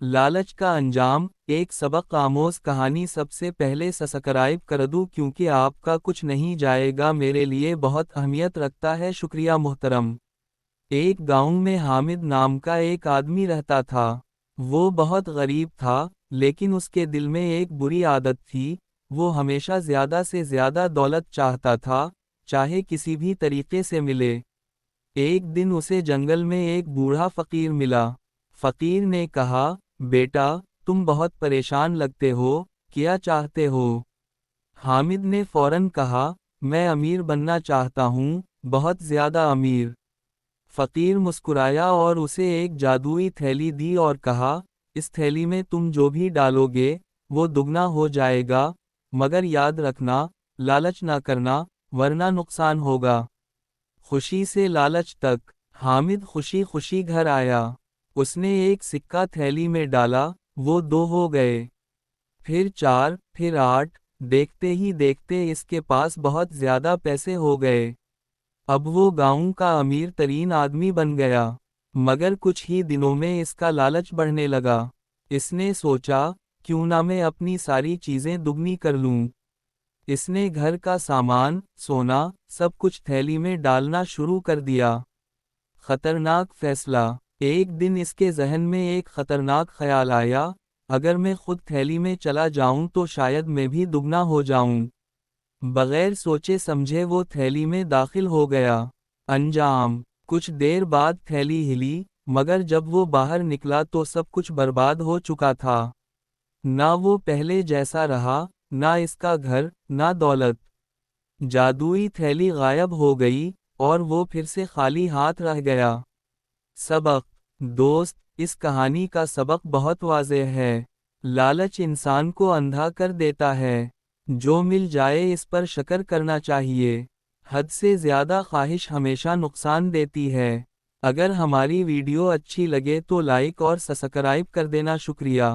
لالچ کا انجام، ایک سبق آموز کہانی۔ سب سے پہلے سبسکرائب کر دو کیونکہ آپ کا کچھ نہیں جائے گا، میرے لیے بہت اہمیت رکھتا ہے، شکریہ محترم۔ ایک گاؤں میں حامد نام کا ایک آدمی رہتا تھا۔ وہ بہت غریب تھا، لیکن اس کے دل میں ایک بری عادت تھی، وہ ہمیشہ زیادہ سے زیادہ دولت چاہتا تھا، چاہے کسی بھی طریقے سے ملے۔ ایک دن اسے جنگل میں ایک بوڑھا فقیر ملا۔ فقیر نے کہا، بیٹا، تم بہت پریشان لگتے ہو، کیا چاہتے ہو؟ حامد نے فوراً کہا، میں امیر بننا چاہتا ہوں، بہت زیادہ امیر۔ فقیر مسکرایا اور اسے ایک جادوئی تھیلی دی اور کہا، اس تھیلی میں تم جو بھی ڈالو گے، وہ دگنا ہو جائے گا، مگر یاد رکھنا، لالچ نہ کرنا، ورنہ نقصان ہوگا۔ خوشی سے لالچ تک۔ حامد خوشی خوشی گھر آیا۔ اس نے ایک سکہ تھیلی میں ڈالا، وہ 2 ہو گئے، پھر 4، پھر 8، دیکھتے ہی دیکھتے اس کے پاس بہت زیادہ پیسے ہو گئے۔ اب وہ گاؤں کا امیر ترین آدمی بن گیا۔ مگر کچھ ہی دنوں میں اس کا لالچ بڑھنے لگا۔ اس نے سوچا، کیوں نہ میں اپنی ساری چیزیں دگنی کر لوں۔ اس نے گھر کا سامان، سونا، سب کچھ تھیلی میں ڈالنا شروع کر دیا۔ خطرناک فیصلہ۔ ایک دن اس کے ذہن میں ایک خطرناک خیال آیا، اگر میں خود تھیلی میں چلا جاؤں تو شاید میں بھی دگنا ہو جاؤں۔ بغیر سوچے سمجھے وہ تھیلی میں داخل ہو گیا۔ انجام، کچھ دیر بعد تھیلی ہلی، مگر جب وہ باہر نکلا تو سب کچھ برباد ہو چکا تھا۔ نہ وہ پہلے جیسا رہا، نہ اس کا گھر، نہ دولت۔ جادوئی تھیلی غائب ہو گئی، اور وہ پھر سے خالی ہاتھ رہ گیا۔ سبق۔ دوست، اس کہانی کا سبق بہت واضح ہے۔ لالچ انسان کو اندھا کر دیتا ہے۔ جو مل جائے اس پر شکر کرنا چاہیے۔ حد سے زیادہ خواہش ہمیشہ نقصان دیتی ہے۔ اگر ہماری ویڈیو اچھی لگے تو لائک اور سبسکرائب کر دینا، شکریہ۔